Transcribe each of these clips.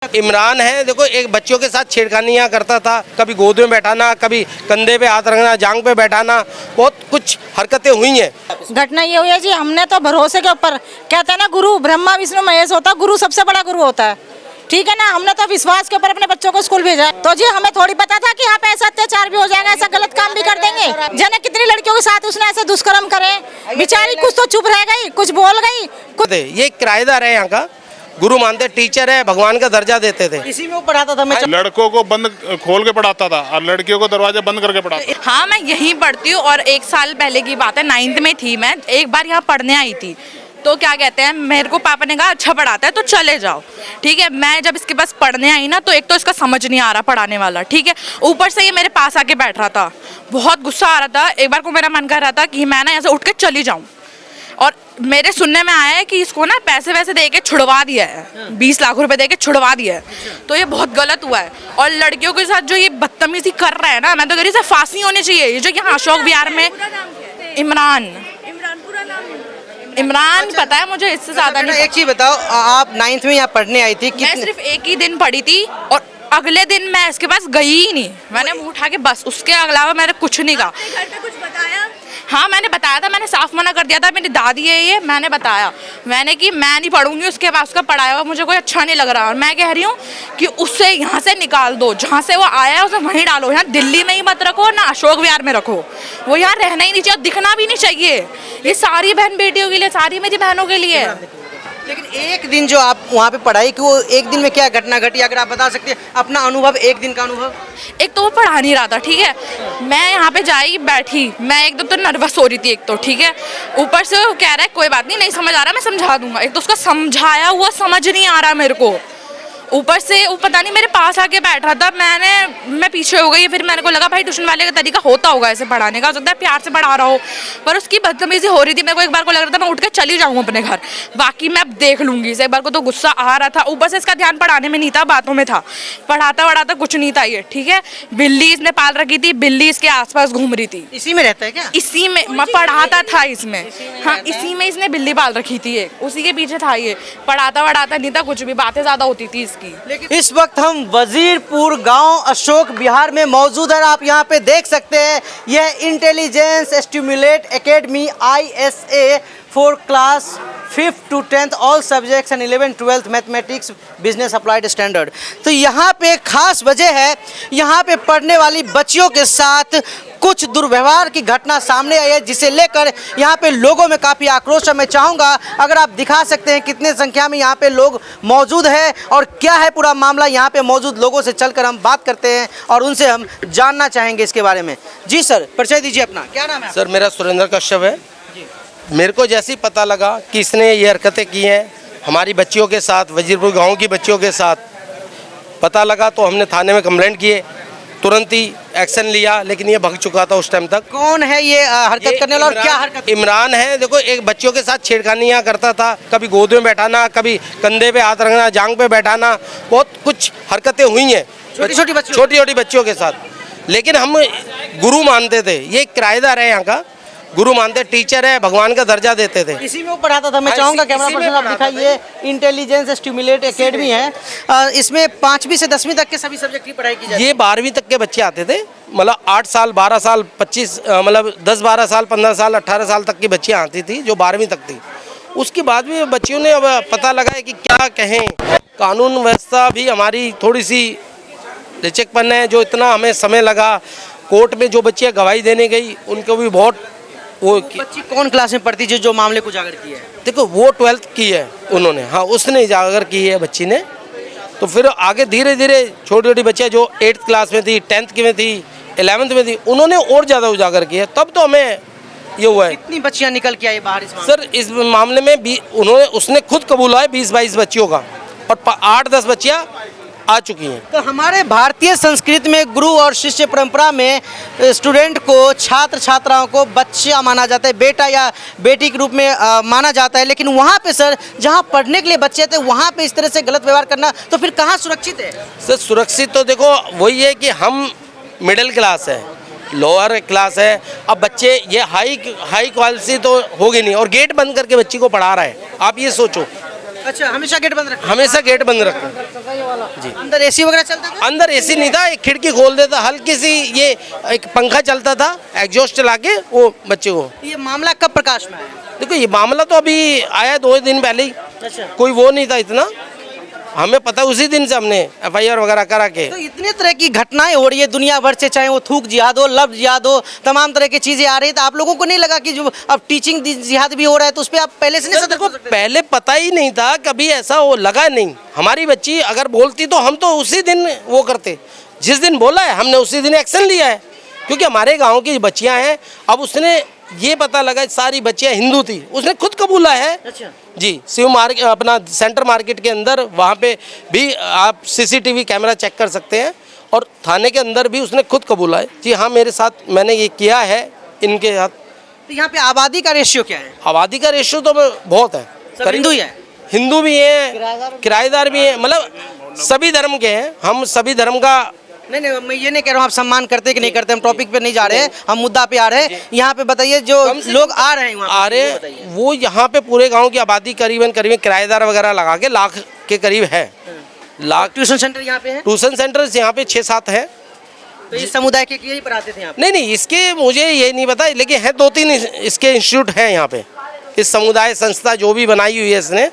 इमरान है, देखो एक बच्चों के साथ छेड़खानियाँ करता था, कभी गोद में बैठाना, कभी कंधे पे हाथ रखना, जांग पे बैठाना, बहुत कुछ हरकतें हुई हैं। घटना ये हुई है जी, हमने तो भरोसे के ऊपर, कहते हैं ना गुरु ब्रह्मा विष्णु महेश होता है, गुरु सबसे बड़ा गुरु होता है, ठीक है ना। हमने तो विश्वास के ऊपर अपने बच्चों को स्कूल भेजा, तो जी हमें थोड़ी पता था कि यहाँ पे ऐसा अत्याचार भी हो जाएगा, ऐसा गलत काम भी कर देंगे। जाने कितनी लड़कियों के साथ उसने ऐसे दुष्कर्म करे, बेचारी कुछ तो चुप रह गई, कुछ बोल गई। ये किराएदार है यहाँ का, गुरु मानते, टीचर है, भगवान का दर्जा देते थे। इसी में वो पढ़ाता था। मैं लड़कों को बंद खोल के पढ़ाता था और लड़कियों को दरवाजे बंद करके पढ़ाता था। हाँ, मैं यहीं पढ़ती हूँ और 1 साल पहले की बात है, 9th में थी मैं, एक बार यहाँ पढ़ने आई थी, तो क्या कहते हैं, मेरे को पापा ने कहा अच्छा पढ़ाता है तो चले जाओ, ठीक है। मैं जब इसके पास पढ़ने आई ना, तो एक तो इसका समझ नहीं आ रहा पढ़ाने वाला, ठीक है, ऊपर से ये मेरे पास आके बैठ रहा था, बहुत गुस्सा आ रहा था। एक बार को मेरा मन कर रहा था कि मैं ना ऐसे उठ के चली जाऊँ, और मेरे सुनने में आया है कि इसको ना पैसे वैसे दे के छुड़वा दिया है, 20 लाख रुपए दे के छुड़वा दिया है, तो ये बहुत गलत हुआ है। और लड़कियों के साथ जो ये बदतमीजी कर रहा है ना, मैं तो कह रही हूँ फांसी होनी चाहिए। ये जो यहाँ अशोक विहार में इमरान पता है मुझे, इससे ज्यादा नहीं। एक चीज बताओ, आप 9th में यहाँ पढ़ने आई थी, मैं सिर्फ एक ही दिन पढ़ी थी और अगले दिन मैं इसके पास गई ही नहीं, मैंने मुंह उठा के बस, उसके अलावा मैंने कुछ नहीं कहा। घर पे कुछ बताया? हाँ, मैंने बताया था, मैंने साफ मना कर दिया था, मेरी दादी है ये, मैंने बताया, मैंने कि मैं नहीं पढ़ूंगी उसके पास, उसका पढ़ाया हुआ मुझे कोई अच्छा नहीं लग रहा। और मैं कह रही हूँ कि उससे यहाँ से निकाल दो, जहाँ से वो आया है उसे वहीं डालो, यहाँ दिल्ली में ही मत रखो, ना अशोक विहार में रखो, वो यहाँ रहना ही नहीं चाहिए, दिखना भी नहीं चाहिए। ये सारी बहन बेटियों के लिए, सारी मेरी बहनों के लिए। लेकिन एक दिन जो आप वहाँ पे पढ़ाई कि वो एक दिन में क्या घटना घटी, अगर आप बता सकते हैं अपना अनुभव, एक दिन का अनुभव। एक तो वो पढ़ा नहीं रहा था, ठीक है, मैं यहाँ पे जाई बैठी, मैं एकदम तो नर्वस हो रही थी एक तो, ठीक है, ऊपर से वो कह रहा है कोई बात नहीं, नहीं समझ आ रहा मैं समझा दूंगा। एक तो उसका समझाया हुआ समझ नहीं आ रहा मेरे को, ऊपर से वो पता नहीं मेरे पास आके बैठ रहा था, मैं पीछे हो गई। फिर मेरे को लगा भाई ट्यूशन वाले का तरीका होता होगा ऐसे पढ़ाने का, हो सकता है प्यार से पढ़ा रहा हो, पर उसकी बदतमीजी हो रही थी। मेरे को एक बार को लग रहा था मैं उठ के चली जाऊँ अपने घर, बाकी मैं अब देख लूंगी। एक बार को तो गुस्सा आ रहा था, ऊपर से इसका ध्यान पढ़ाने में नहीं था, बातों में था, पढ़ाता वढ़ाता कुछ नहीं था ये, ठीक है। बिल्ली इसने पाल रखी थी, बिल्ली इसके आसपास घूम रही थी। इसी में रहता है क्या? इसी में मैं पढ़ाता था, इसमें, हाँ इसी में इसने बिल्ली पाल रखी थी, एक उसी के पीछे था ये, पढ़ाता वढ़ाता नहीं था कुछ भी, बातें ज्यादा होती थी इसकी। लेकिन इस वक्त हम वजीरपुर गांव अशोक विहार में मौजूद है। आप यहां पे देख सकते हैं, यह intelligence stimulate academy ISA for class 5th to 10th all subjects and 11th 12th mathematics business applied standard. तो यहाँ पे खास वजह है, यहाँ पे पढ़ने वाली बच्चियों के साथ कुछ दुर्व्यवहार की घटना सामने आई है, जिसे लेकर यहाँ पे लोगों में काफ़ी आक्रोश है। मैं चाहूँगा अगर आप दिखा सकते हैं कितने संख्या में यहाँ पे लोग मौजूद हैं और क्या है पूरा मामला, यहाँ पे मौजूद लोगों से चलकर हम बात करते हैं और उनसे हम जानना चाहेंगे इसके बारे में। जी सर, परिचय दीजिए अपना, क्या नाम है? सर मेरा सुरेंद्र कश्यप है। मेरे को जैसे ही पता लगा कि इसने ये हरकतें की हैं हमारी बच्चियों के साथ, वजीरपुर गाँव की बच्चियों के साथ, पता लगा तो हमने थाने में कंप्लेंट किए, तुरंत ही एक्शन लिया, लेकिन ये भग चुका था उस टाइम तक। कौन है ये हरकत करने वाला और क्या हरकत? इमरान है, देखो एक बच्चों के साथ छेड़खानियाँ करता था, कभी गोद में बैठाना, कभी कंधे पे हाथ रखना, जांग पे बैठाना, बहुत कुछ हरकतें हुई हैं छोटी छोटी बच्चियों के साथ। लेकिन हम गुरु मानते थे, ये किराएदार है यहाँ का, गुरु मानते, टीचर है, भगवान का दर्जा देते थे। इसी में वो पढ़ाता था। मैं चाहूँगा कैमरा पर्सन आप दिखाइए, इंटेलिजेंस स्टिमुलेट एकेडमी है, इसमें 5वीं से 10वीं तक के सभी सब्जेक्ट की पढ़ाई की जाती है। ये 12वीं तक के बच्चे आते थे, मतलब 8 साल 12 साल 25 मतलब 10-12 साल 15 साल 18 साल तक की बच्चियाँ आती थी जो 12वीं तक थी। उसके बाद भी बच्चियों ने अब पता लगा है कि क्या कहें, कानून व्यवस्था भी हमारी थोड़ी सी लचकपन है, जो इतना हमें समय लगा। कोर्ट में जो बच्चियाँ गवाही देने गई उनको भी बहुत वो बच्ची कौन क्लास में पढ़ती जो मामले को उजागर किया है? देखो वो 12th की है उन्होंने, हाँ उसने उजागर की है बच्ची ने। तो फिर आगे धीरे धीरे छोटी छोटी बच्चियाँ जो 8th क्लास में थी, 10th की में थी, 11th में थी, उन्होंने और ज़्यादा उजागर किया, तब तो हमें ये हुआ है। कितनी बच्चियाँ निकल के आई बाहर इस मामले? सर इस मामले में उसने खुद कबूला है 20-22 बच्चियों का, और 8-10 बच्चियाँ आ चुकी हैं। तो हमारे भारतीय संस्कृति में गुरु और शिष्य परंपरा में स्टूडेंट को, छात्र छात्राओं को बच्चा माना जाता है, बेटा या बेटी के रूप में माना जाता है। लेकिन वहाँ पे सर जहाँ पढ़ने के लिए बच्चे थे वहाँ पे इस तरह से गलत व्यवहार करना, तो फिर कहाँ सुरक्षित है? सर सुरक्षित तो देखो वही है कि हम मिडिल क्लास है, लोअर क्लास है, अब बच्चे ये हाई क्वालिटी तो होगी नहीं, और गेट बंद करके बच्ची को पढ़ा रहा है। आप ये सोचो अच्छा, हमेशा गेट बंद रखते हमेशा गेट बंद रखते हैं। हैं? अंदर एसी वगैरह चलता था? अंदर एसी नहीं था, एक खिड़की खोल देता, हल्की सी ये एक पंखा चलता था, एग्जॉस्ट चला के वो बच्चे को। ये मामला कब प्रकाश में आया? देखो ये मामला तो अभी आया 2 दिन पहले ही, अच्छा, कोई वो नहीं था इतना, हमें पता उसी दिन से हमने FIR वगैरह करा के। तो इतने तरह की घटनाएं हो रही है दुनिया भर से, चाहे वो थूक जिहाद हो, लफ्ज जिहाद हो, तमाम तरह की चीजें आ रही है, तो आप लोगों को नहीं लगा कि जो अब टीचिंग जिहाद भी हो रहा है तो उस पर आप पहले से नहीं सर सतर्क देखो हो सकते थे? पहले पता ही नहीं था, कभी ऐसा वो लगा नहीं। हमारी बच्ची अगर बोलती तो हम तो उसी दिन वो करते, जिस दिन बोला है हमने उसी दिन एक्शन लिया है, क्योंकि हमारे गांव की बच्चियां हैं। अब उसने ये पता लगा सारी बच्चियां हिंदू थी, उसने खुद कबूला है। अच्छा, जी, शिव मार्केट अपना सेंटर मार्केट के अंदर वहाँ पे भी आप CCTV कैमरा चेक कर सकते हैं, और थाने के अंदर भी उसने खुद कबूला है जी हाँ मेरे साथ मैंने ये किया है इनके साथ। तो यहाँ पे आबादी का रेशियो क्या है? आबादी का रेशियो तो बहुत है, सब हिंदू ही है? हिंदू भी हैं, किराएदार भी हैं, मतलब सभी धर्म के हैं। हम सभी धर्म का नहीं नहीं, मैं ये नहीं कह रहा हूँ आप सम्मान करते कि नहीं करते, हम टॉपिक पे नहीं जा रहे हैं, हम मुद्दा पे आ रहे हैं। यहाँ पे बताइए जो लोग आ रहे हैं वहाँ आ रहे हैं, वो यहाँ पे पूरे गांव की आबादी करीबन किराएदार वगैरह लगा के लाख के करीब है। लाख ट्यूशन सेंटर यहाँ पे है? ट्यूशन सेंटर्स यहाँ पे 6-7 है। तो इस समुदाय के यही पढ़ाते थे यहाँ पे? नहीं, इसके मुझे ये नहीं पता, लेकिन है 2-3 इसके इंस्टीट्यूट हैं यहाँ पे। इस समुदाय संस्था जो भी बनाई हुई है इसने,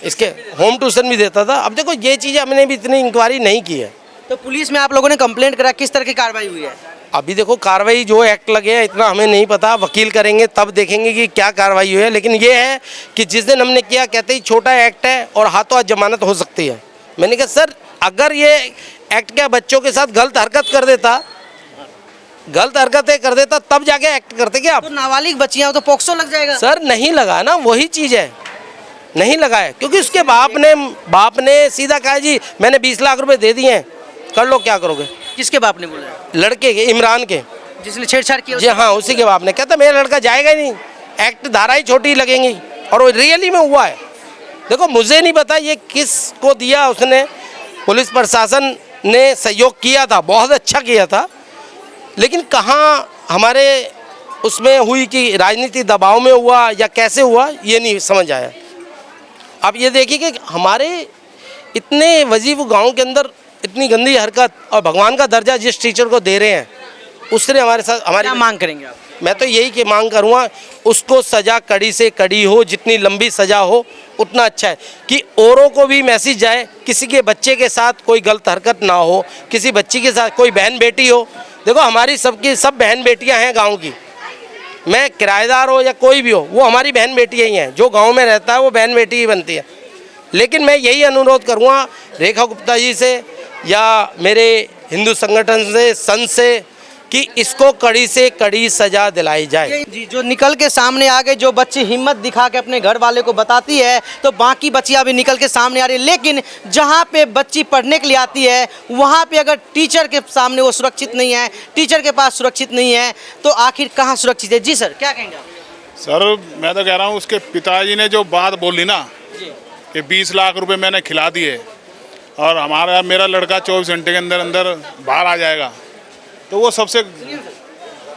इसके होम ट्यूशन भी देता था। अब देखो ये चीज़ हमने भी इतनी इंक्वायरी नहीं की है। तो पुलिस में आप लोगों ने कंप्लेंट करा, किस तरह की कार्रवाई हुई है? अभी देखो कार्रवाई जो एक्ट लगे हैं इतना हमें नहीं पता, वकील करेंगे तब देखेंगे कि क्या कार्रवाई हुई है। लेकिन ये है कि जिस दिन हमने किया कहते ही छोटा एक्ट है और हाथों हाथ जमानत हो सकती है। मैंने कहा सर अगर ये एक्ट क्या बच्चों के साथ गलत हरकत कर देता, गलत हरकतें कर देता तब जाके एक्ट करते क्या आप? तो नाबालिग बच्चियां हो तो पोक्सो लग जाएगा। सर नहीं लगा ना, वही चीज़ है, नहीं लगा है, क्योंकि उसके बाप ने सीधा कहा जी मैंने 20 लाख रुपए दे दिए हैं, कर लो क्या करोगे। किसके बाप ने बोला? लड़के के, इमरान के। जिसने छेड़छाड़ किया? जी हाँ, उसी के बाप ने। कहता मेरा लड़का जाएगा ही नहीं, एक्ट धारा ही छोटी लगेंगी, और वो रियली में हुआ है। देखो मुझे नहीं पता ये किसको दिया उसने, पुलिस प्रशासन ने सहयोग किया था, बहुत अच्छा किया था, लेकिन कहाँ हमारे उसमें हुई कि राजनीति दबाव में हुआ या कैसे हुआ ये नहीं समझ आया। आप ये देखिए कि हमारे इतने वजीफ गांव के अंदर इतनी गंदी हरकत, और भगवान का दर्जा जिस टीचर को दे रहे हैं उसने हमारे साथ हमारी क्या मांग करेंगे आप? मैं तो यही कि मांग करूँगा उसको सज़ा कड़ी से कड़ी हो, जितनी लंबी सज़ा हो उतना अच्छा है, कि औरों को भी मैसेज जाए किसी के बच्चे के साथ कोई गलत हरकत ना हो, किसी बच्ची के साथ कोई बहन बेटी हो। देखो हमारी सबकी सब बहन बेटियां हैं गांव की, मैं किराएदार हो या कोई भी हो वो हमारी बहन बेटियां ही हैं, जो गांव में रहता है वो बहन बेटी ही बनती है। लेकिन मैं यही अनुरोध करूँगा रेखा गुप्ता जी से या मेरे हिंदू संगठन से, संत से, कि इसको कड़ी से कड़ी सजा दिलाई जाए। जी, जो निकल के सामने आ गए, जो बच्ची हिम्मत दिखा के अपने घर वाले को बताती है, तो बाकी बच्चियां भी निकल के सामने आ रही है। लेकिन जहां पे बच्ची पढ़ने के लिए आती है वहां पे अगर टीचर के सामने वो सुरक्षित नहीं है, टीचर के पास सुरक्षित नहीं है, तो आखिर कहाँ सुरक्षित है? जी सर, क्या कहेंगे आप? सर मैं तो कह रहा हूँ उसके पिताजी ने जो बात बोली ना कि 20 लाख रुपए मैंने खिला दिए और मेरा लड़का 24 घंटे के अंदर अंदर बाहर आ जाएगा, तो वो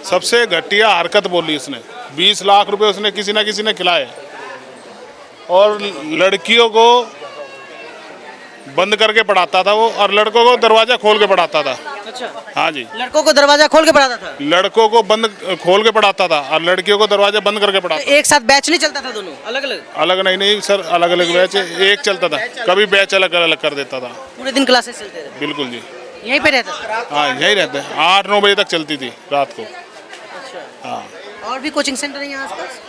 सबसे घटिया हरकत बोली उसने। 20 लाख रुपए उसने किसी ना किसी ने खिलाए और लड़कियों को बंद करके पढ़ाता था वो, और लड़कों को दरवाजा खोल के पढ़ाता था। अच्छा, हाँ जी, लड़कों को दरवाजा खोल के पढ़ाता था? लड़कों को बंद खोल के पढ़ाता था और लड़कियों को दरवाजा बंद करके पढ़ाता था। एक साथ बैच नहीं चलता था? दोनों अलग अलग? अलग नहीं सर, अलग अलग बैच एक चलता था, कभी बैच अलग अलग कर देता था। पूरे दिन क्लासेस चलते थे? बिल्कुल जी, यहीं पे रहता था? हाँ यहीं रहते हैं, 8-9 बजे तक चलती थी रात को। हाँ, और भी कोचिंग सेंटर है यहाँ आसपास?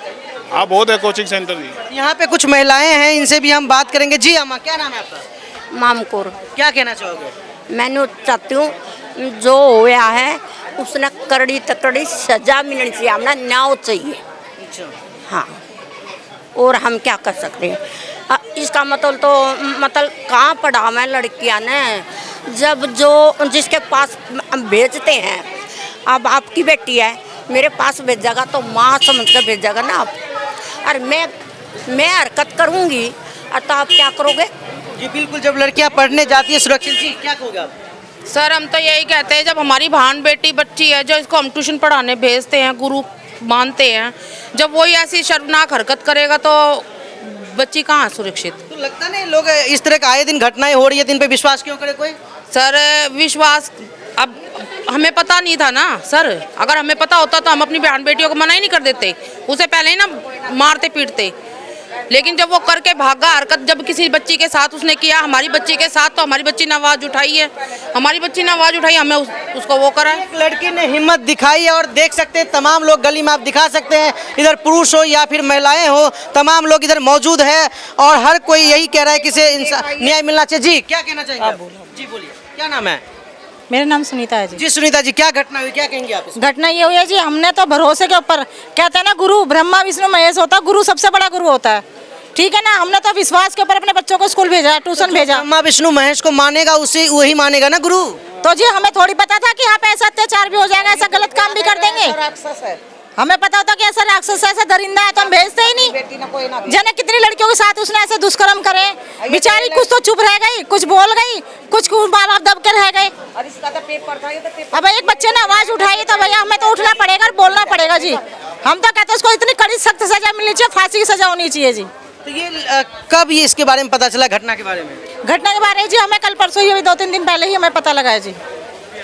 हाँ बहुत है कोचिंग सेंटर जी। यहाँ पे कुछ महिलाएं हैं, इनसे भी हम बात करेंगे। जी अम्मा, क्या नाम है आपका? मामकोर। क्या कहना चाहोगे? मैंने चाहती हूँ जो होया है उसने कड़ी तकड़ी सजा मिलनी चाहिए, हमें न्याय चाहिए। अच्छा, हाँ, और हम क्या कर सकते हैं? इसका मतलब कहाँ पढ़ा मैं लड़कियां ने, जब जो जिसके पास भेजते हैं, अब आपकी बेटी है मेरे पास भेजेगा तो माँ समझ कर भेजेगा ना आप, और मैं हरकत करूँगी तो आप क्या करोगे? जी बिल्कुल, जब लड़कियां पढ़ने जाती है सुरक्षित, जी क्या कहोगे आप? सर हम तो यही कहते हैं, जब हमारी बहन बेटी बच्ची है जो इसको हम ट्यूशन पढ़ाने भेजते हैं, गुरु मानते हैं, जब वही ऐसी शर्मनाक हरकत करेगा तो बच्ची कहाँ सुरक्षित। तो लगता नहीं लोग इस तरह का आए दिन घटनाएं हो रही है तो इन पे विश्वास क्यों करे कोई? सर विश्वास अब हमें पता नहीं था ना सर, अगर हमें पता होता तो हम अपनी बहन बेटियों को मना ही नहीं कर देते, उसे पहले ही ना मारते पीटते। लेकिन जब वो करके भागा हरकत जब किसी बच्ची के साथ उसने किया, हमारी बच्ची के साथ, तो हमारी बच्ची ने आवाज़ उठाई है, हमारी बच्ची ने आवाज़ उठाई, हमें उसको वो करा है। एक लड़की ने हिम्मत दिखाई है और देख सकते हैं तमाम लोग गली में आप दिखा सकते हैं, इधर पुरुष हो या फिर महिलाएं हो, तमाम लोग इधर मौजूद है और हर कोई यही कह रहा है कि इसे न्याय मिलना चाहिए। जी क्या कहना चाहेंगे आप? जी बोलिए, क्या नाम है? मेरा नाम सुनीता है जी। जी सुनीता जी, क्या घटना हुई, क्या कहेंगे आप इस? घटना ये हुई है जी, हमने तो भरोसे के ऊपर, कहते हैं ना गुरु ब्रह्मा विष्णु महेश होता, गुरु सबसे बड़ा गुरु होता है, ठीक है ना। हमने तो विश्वास के ऊपर अपने बच्चों को स्कूल भेजा, ट्यूशन भेजा। ब्रह्मा विष्णु महेश को मानेगा उसे वही मानेगा ना गुरु। तो जी हमें थोड़ी पता था कि यहाँ पे ऐसा अत्याचार भी हो जाएगा, ऐसा गलत काम भी कर देंगे। राक्षस है, हमें पता होता कि ऐसा राक्षस है, ऐसा दरिंदा है, तो हम भेजते ही नहीं। जाने कितनी लड़कियों के साथ उसने ऐसे दुष्कर्म करे, बेचारी कुछ तो चुप रह गई, कुछ बोल गई, कुछ माँ बाप दब के रह गए। अब एक बच्चे ने आवाज उठाई तो भैया हमें तो उठना पड़ेगा और बोलना पड़ेगा जी। हम तो कहते हैं उसको इतनी कड़ी सख्त सजा मिलनी चाहिए, फांसी की सजा होनी चाहिए जी। तो ये कब ये इसके बारे में पता चला, घटना के बारे में? घटना के बारे में जी हमें कल परसों ही, 2-3 दिन पहले ही हमें पता लगा है जी।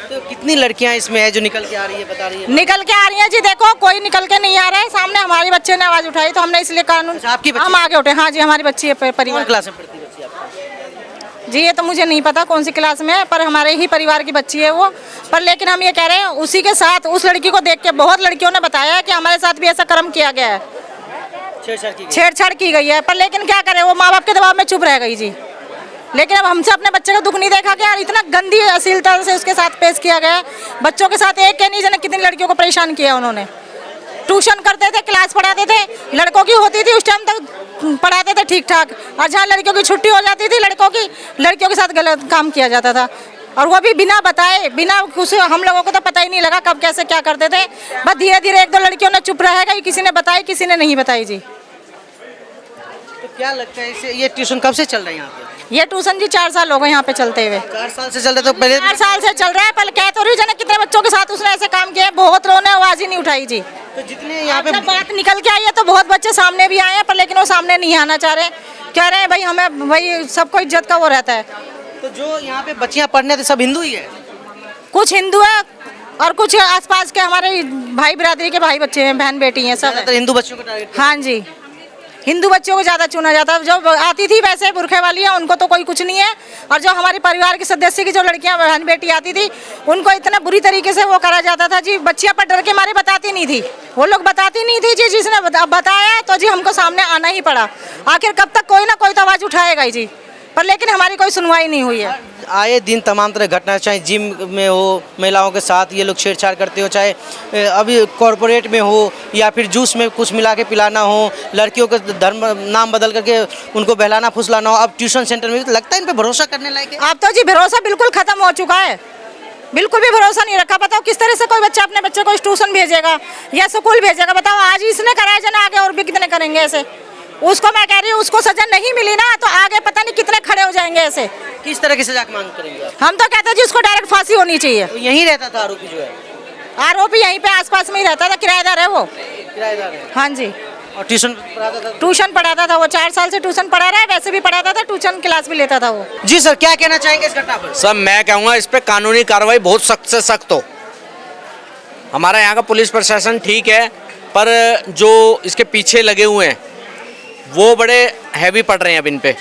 तो कितनी लड़कियां इसमें है जो निकल के आ रही है, बता रही है? निकल के आ रही है जी, देखो कोई निकल के नहीं आ रहा है। सामने हमारे बच्चे ने आवाज उठाई तो हमने इसलिए कानून, अच्छा, आपकी बच्ची? हम आगे उठे। हाँ जी, हमारी बच्ची है, कौन परिवार क्लास में पढ़ती है बच्ची आपकी? जी। ये तो मुझे नहीं पता कौन सी क्लास में है, पर हमारे ही परिवार की बच्ची है वो। पर लेकिन हम ये कह रहे हैं उसी के साथ उस लड़की को देख के बहुत लड़कियों ने बताया है कि हमारे साथ भी ऐसा कर्म किया गया है, छेड़छाड़ की गई है। पर लेकिन क्या करें, वो माँ बाप के दबाव में चुप रह गई जी। लेकिन अब हमसे अपने बच्चे का दुख नहीं देखा गया और इतना गंदी अश्लीलता से उसके साथ पेश किया गया। बच्चों के साथ एक के नहीं जाने कितनी लड़कियों को परेशान किया उन्होंने। ट्यूशन करते थे, क्लास पढ़ाते थे, लड़कों की होती थी उस टाइम तक पढ़ाते थे ठीक ठाक, और जहाँ लड़कियों की छुट्टी हो जाती थी लड़कियों के साथ गलत काम किया जाता था, और वो भी बिना बताए, बिना कुछ। हम लोगों को तो पता ही नहीं लगा कब कैसे क्या करते थे। बस धीरे धीरे 1-2 लड़कियों ने चुप रह गई, किसी ने बताई किसी ने नहीं बताई जी। तो क्या लगता है इसे, ये ट्यूशन कब से चल रहा है यहाँ पे? ये ट्यूशन जी 4 साल हो गए यहाँ पे चलते हुए। 4 साल से चल रहा है? तो पहले 4 साल से चल रहा है। पहले कह तो रही जाने कितने बच्चों के साथ उसने ऐसे काम किया है, बहुत लोगों ने आवाज ही नहीं उठाई जी। तो जितने यहाँ पे जब बात निकल के आई है तो बहुत बच्चे सामने भी आए हैं, पर लेकिन वो सामने नहीं आना चाह रहे। कह रहे हैं भाई हमें, भाई सबको इज्जत का वो रहता है। तो जो यहाँ पे बच्चियाँ पढ़ने थे सब हिंदू ही है? कुछ हिंदू है और कुछ आसपास के हमारे भाई बिरादरी के भाई बच्चे हैं, बहन बेटी हैं, सब ज़्यादातर है। हिंदू बच्चों को टारगेट। हाँ जी, हिंदू बच्चों को ज़्यादा चुना जाता है। जो आती थी वैसे बुरखे वाली है उनको तो कोई कुछ नहीं है, और जो हमारे परिवार के सदस्य की जो लड़कियां बहन बेटी आती थी उनको इतना बुरी तरीके से वो करा जाता था जी। बच्चियां पर डर के मारे बताती नहीं थी, वो लोग बताती नहीं थी जी। जिसने बताया तो जी हमको सामने आना ही पड़ा। आखिर कब तक कोई ना कोई तो आवाज़ उठाएगा ही जी, पर लेकिन हमारी कोई सुनवाई नहीं हुई है। आए दिन तमाम तरह घटना, चाहे जिम में हो, महिलाओं के साथ ये लोग छेड़छाड़ करते हो, चाहे अभी कॉरपोरेट में हो या फिर जूस में कुछ मिला के पिलाना हो, लड़कियों के धर्म नाम बदल करके उनको बहलाना फुसलाना हो, अब ट्यूशन सेंटर में भी। तो लगता है इन पे भरोसा करने लायक है? अब तो जी भरोसा बिल्कुल खत्म हो चुका है, बिल्कुल भी भरोसा नहीं रखा। बताओ किस तरह से कोई बच्चा अपने बच्चे को ट्यूशन भेजेगा या स्कूल भेजेगा? बताओ आज इसने कराया जना, आगे और भी कितने करेंगे ऐसे। उसको मैं कह रही हूँ उसको सजा नहीं मिली ना तो आगे पता नहीं कितने खड़े हो जाएंगे ऐसे। किस तरह की सजा की मांग करेंगे आप? हम तो कहते हैं जी उसको डायरेक्ट फांसी होनी चाहिए। तो यहीं रहता था आरोपी जो है? आरोपी यहीं पे आसपास में ही रहता था, किराएदार है वो। किराएदार है? हाँ जी, और ट्यूशन पढ़ाता था? ट्यूशन पढ़ाता था वो, 4 साल से ट्यूशन पढ़ा रहा है, वैसे भी पढ़ाता था, ट्यूशन क्लास भी लेता था वो। जी सर, क्या कहना चाहेंगे इस घटना पर? सर मैं कहूँगा इस पर कानूनी कार्रवाई बहुत सख्त से सख्त हो। हमारा यहाँ का पुलिस प्रशासन ठीक है, पर जो इसके पीछे लगे हुए हैं वो बड़े हैवी पड़ रहे हैं अब इन पे।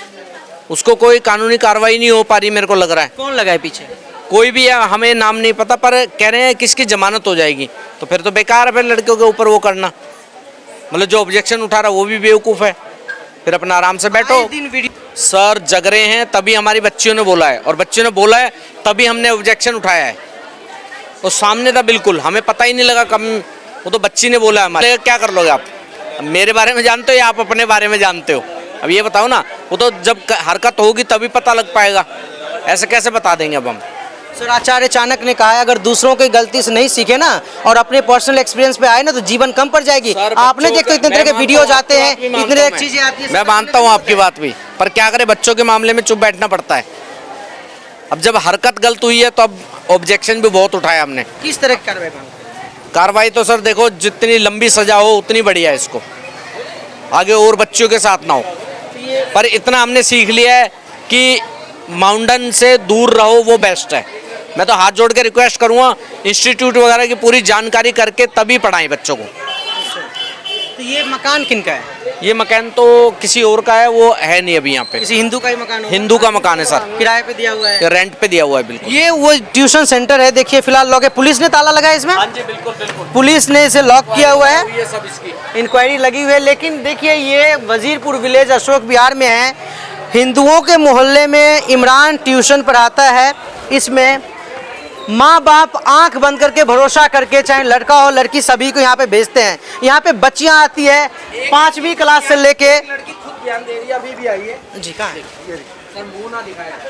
उसको कोई कानूनी कार्रवाई नहीं हो पा रही, मेरे को लग रहा है। कौन लगा है पीछे? कोई भी है, हमें नाम नहीं पता, पर कह रहे हैं किसकी जमानत हो जाएगी। तो फिर तो बेकार है फिर लड़कियों के ऊपर वो करना। मतलब जो ऑब्जेक्शन उठा रहा वो भी बेवकूफ़ है, फिर अपना आराम से बैठो। सर जग रहे हैं तभी हमारी बच्चियों ने बोला है, और बच्चियों ने बोला है तभी हमने ऑब्जेक्शन उठाया है। तो सामने था बिल्कुल, हमें पता ही नहीं लगा कब, वो तो बच्ची ने बोला है हमारे। क्या कर लोगे आप? मेरे बारे में जानते हो या आप अपने बारे में जानते हो? अब ये बताओ ना, वो तो जब हरकत होगी तभी पता लग पाएगा, ऐसे कैसे बता देंगे अब हम? सर आचार्य चाणक्य ने कहा है अगर दूसरों की गलती से नहीं सीखे ना और अपने पर्सनल एक्सपीरियंस पे आए ना तो जीवन कम पड़ जाएगी। आपने देखते इतने तरह के वीडियोज आते हैं, इतने तरह की चीजें आती हैं। मैं मानता हूँ आपकी बात भी, पर क्या करें, बच्चों के मामले में चुप बैठना पड़ता है। अब जब हरकत गलत हुई है तो अब ऑब्जेक्शन भी बहुत उठाया हमने। किस तरह की कार्रवाई? कार्रवाई तो सर देखो जितनी लंबी सजा हो उतनी बढ़िया है इसको, आगे और बच्चियों के साथ ना हो। पर इतना हमने सीख लिया है कि माउंटेन से दूर रहो, वो बेस्ट है। मैं तो हाथ जोड़ के रिक्वेस्ट करूँगा इंस्टीट्यूट वगैरह की पूरी जानकारी करके तभी पढ़ाएं बच्चों को। तो ये मकान किनका है? ये मकान तो किसी और का है, वो है नहीं अभी यहाँ पे। किसी हिंदू का ही मकान होगा? हिंदू का मकान है सर, किराए पे दिया हुआ है? ये रेंट पे दिया हुआ है बिल्कुल। ये वो ट्यूशन सेंटर है, देखिए फिलहाल लॉक है। पुलिस ने ताला लगाया इसमें? हाँ जी बिल्कुल बिल्कुल, पुलिस ने इसे लॉक किया हुआ है, ये सब इसकी इंक्वायरी लगी हुई है। लेकिन देखिए ये वजीरपुर विलेज अशोक विहार में है, हिंदुओं के मोहल्ले में इमरान ट्यूशन पढ़ाता है। इसमें माँ बाप आंख बंद करके भरोसा करके, चाहे लड़का हो लड़की, सभी को यहाँ पे भेजते हैं। यहाँ पे बच्चियाँ आती है 5वीं क्लास से लेके। लड़की खुद ध्यान दे रही है, अभी भी आई है जी कहाँ है? सर मुंह ना दिखाया।